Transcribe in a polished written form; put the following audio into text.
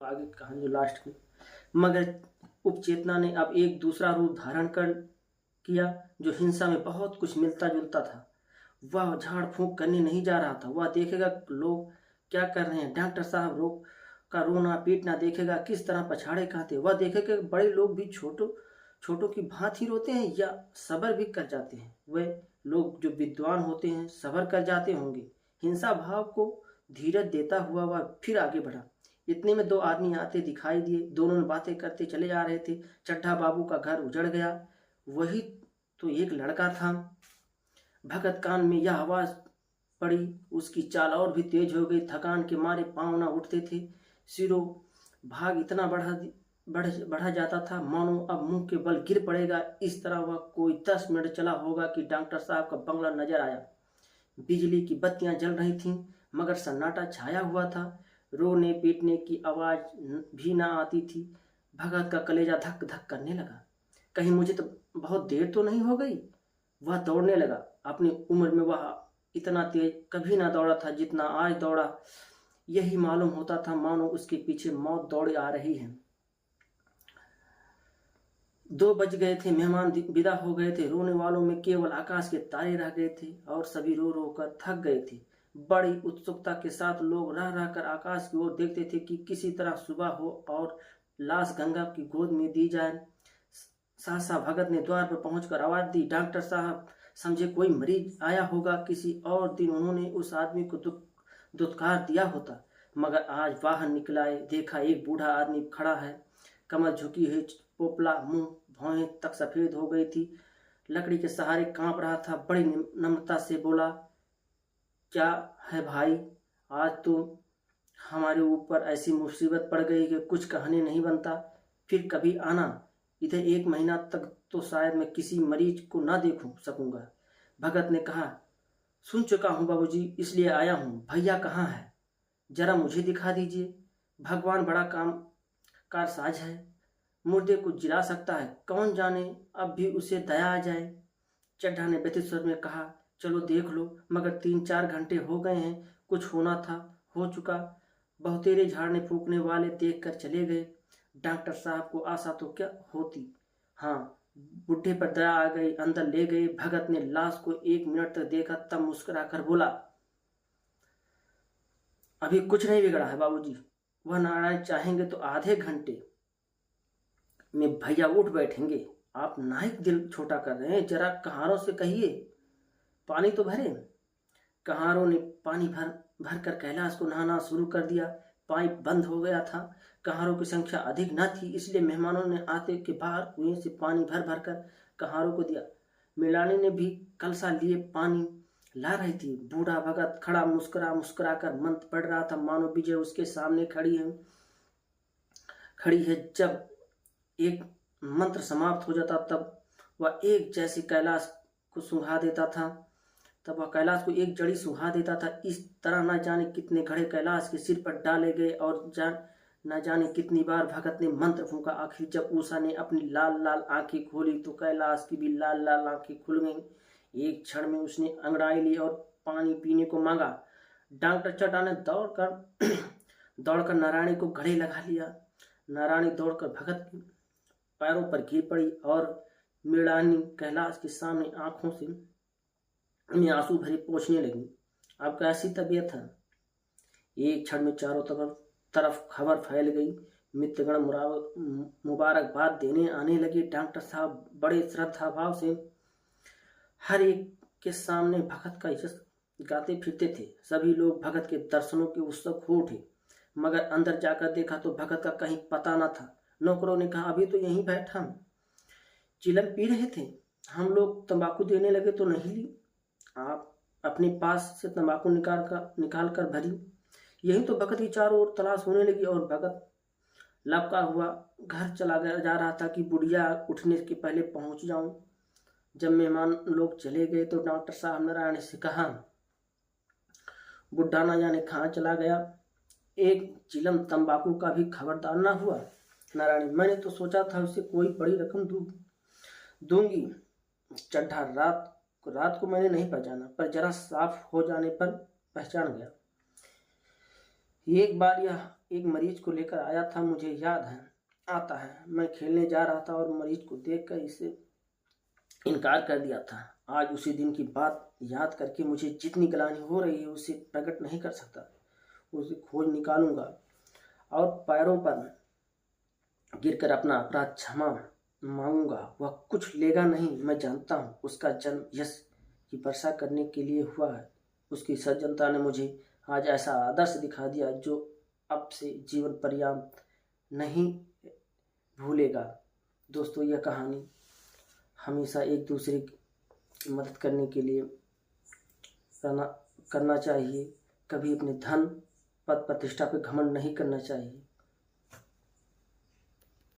आगे कहानी जो लास्ट में, मगर उपचेतना ने अब एक दूसरा रूप धारण कर किया जो हिंसा में बहुत कुछ मिलता जुलता था। वह झाड़ फूंक करने नहीं जा रहा था, वह देखेगा लोग क्या कर रहे हैं, डॉक्टर साहब रोग का रोना पीटना देखेगा, किस तरह पछाड़े खाते, वह देखेगा बड़े लोग भी छोटों छोटों की भांति रोते हैं या सबर भी कर जाते हैं। वे लोग जो विद्वान होते हैं सबर कर जाते होंगे। हिंसा भाव को धीरज देता हुआ वह फिर आगे बढ़ा। इतने में दो आदमी आते दिखाई दिए। दोनों में बातें करते चले जा रहे थे। चड्ढा बाबू का घर उजड़ गया। वही तो एक लड़का था। भगत कान में यह आवाज पड़ी। उसकी चाल और भी तेज हो गई। थकान के मारे पांव ना उठते थे। सिरों भाग इतना बढ़ा जाता था मानो अब मुंह के बल गिर पड़ेगा। इस तरह वह कोई 10 मिनट चला होगा कि डॉक्टर साहब का बंगला नजर आया। बिजली की बत्तियां जल रही थीं, मगर सन्नाटा छाया हुआ था। रोने पीटने की आवाज भी ना आती थी। भगत का कलेजा धक धक करने लगा। कहीं मुझे तो बहुत देर तो नहीं हो गई। वह दौड़ने लगा। अपनी उम्र में वह इतना तेज कभी ना दौड़ा था जितना आज दौड़ा। यही मालूम होता था मानो उसके पीछे मौत दौड़े आ रही है। 2 बज गए थे। मेहमान विदा हो गए थे। रोने वालों में केवल आकाश के तारे रह गए थे और सभी रो रो कर थक गए थे। बड़ी उत्सुकता के साथ लोग रह रह कर आकाश की ओर देखते थे कि किसी तरह सुबह हो और लाश गंगा की गोद में दी जाए। सहसा भगत ने द्वार पर पहुंचकर आवाज दी, डॉक्टर साहब, समझे कोई मरीज आया होगा। किसी और दिन उन्होंने उस आदमी को दुत्कार दिया होता, मगर आज बाहर निकलाए देखा एक बूढ़ा आदमी खड़ा है। कमर झुकी है, पोपला मुंह भौहें तक सफेद हो गई थी। लकड़ी के सहारे कांप रहा था। बड़ी नम्रता से बोला, क्या है भाई, आज तो हमारे ऊपर ऐसी मुसीबत पड़ गई कि कुछ कहने नहीं बनता। फिर कभी आना। इधर 1 महीना तक तो शायद मैं किसी मरीज को ना देख सकूंगा। भगत ने कहा, सुन चुका हूं बाबूजी, इसलिए आया हूं। भैया कहाँ है, जरा मुझे दिखा दीजिए। भगवान बड़ा काम कारसाज है, मुर्दे को जिला सकता है। कौन जाने अब भी उसे दया आ जाए। चड्ढा ने व्यथित स्वर में कहा, चलो देख लो, मगर 3-4 घंटे हो गए हैं। कुछ होना था हो चुका। बहुतेरे झाड़ने फूकने वाले देख कर चले गए। डॉक्टर साहब को आशा तो क्या होती। हाँ, बुढ़े पर दया आ गई। अंदर ले गए। भगत ने लाश को 1 मिनट तक देखा, तब मुस्कुरा कर बोला, अभी कुछ नहीं बिगड़ा है बाबूजी। वह नारायण चाहेंगे तो आधे घंटे में भैया उठ बैठेंगे। आप नाहिक दिल छोटा कर रहे हैं। जरा कहारों से कहिए पानी तो भरे। कहारों ने पानी भर कर कैलाश को नहाना शुरू कर दिया। पाइप बंद हो गया था। कहारों की संख्या अधिक न थी, इसलिए मेहमानों ने आते के बाहर कुएं से पानी भर भर कर कहारों को दिया। मिलानी ने भी कलसा लिए पानी ला रही थी। बूढ़ा भगत खड़ा मुस्कुरा कर मंत्र पढ़ रहा था मानो विजय उसके सामने खड़ी है। जब एक मंत्र समाप्त हो जाता तब वह एक जैसे कैलाश को सुंघा देता था। एक जड़ी सुहा देता था। इस तरह न जाने कितने घड़े कैलाश के सिर पर डाले गए और न जाने कितनी बार भगत ने मंत्र फूंका। आखिर जब उषा ने अपनी लाल लाल आंखें खोली तो कैलाश की भी लाल लाल आंखें खुल गईं। एक क्षण में उसने अंगड़ाई ली और पानी पीने को मांगा। डॉक्टर चड्ढा ने दौड़कर नारायणी को गले लगा लिया। नारायणी दौड़कर भगत के पैरों पर गिर पड़ी और मृणालिनी कैलाश के सामने आंखों से में आंसू भरे पोंछने लगी। अब कैसी तबीयत है। एक क्षण में चारों तरफ खबर फैल गई। मित्रगण मुबारकबाद देने आने लगे। डॉक्टर साहब बड़े श्रद्धा भाव से हर एक के सामने भगत का यश गाते फिरते थे। सभी लोग भगत के दर्शनों के उत्सुक हो उठे, मगर अंदर जाकर देखा तो भगत का कहीं पता न था। नौकरों ने कहा, अभी तो यहीं बैठा चिलम पी रहे थे, हम लोग तंबाकू देने लगे तो नहीं ली। आप अपने पास से तंबाकू निकाल कर भरी। यही तो भगत की चारों ओर तलाश होने लगी और भगत लपका हुआ घर चला जा रहा था कि बुढ़िया उठने के पहले पहुंच जाऊं। जब मेहमान लोग चले गए तो डॉक्टर साहब नारायण से कहा, बुढ़ा ना जाने कहाँ चला गया। एक चिलम तंबाकू का भी खबरदार ना हुआ। नारायण, मैंने तो सोचा था उसे कोई बड़ी रकम दूंगी। चड्ढा, रात को मैंने नहीं पहचाना, पर जरा साफ हो जाने पर पहचान गया। एक मरीज को लेकर आया था, मुझे याद है, आता है। मैं खेलने जा रहा था और मरीज को देखकर इसे इनकार कर दिया था। आज उसी दिन की बात याद करके मुझे जितनी ग्लानि हो रही है उसे प्रकट नहीं कर सकता। उसे खोज निकालूंगा और पैरों पर गिरकर अपना अपराध क्षमा मांगूंगा। वह कुछ लेगा नहीं, मैं जानता हूँ। उसका जन्म यश की वर्षा करने के लिए हुआ है। उसकी सज्जनता ने मुझे आज ऐसा आदर्श दिखा दिया जो अब से जीवन पर्यंत नहीं भूलेगा। दोस्तों, यह कहानी हमेशा एक दूसरे की मदद करने के लिए करना चाहिए। कभी अपने धन पद प्रतिष्ठा पे घमंड नहीं करना चाहिए।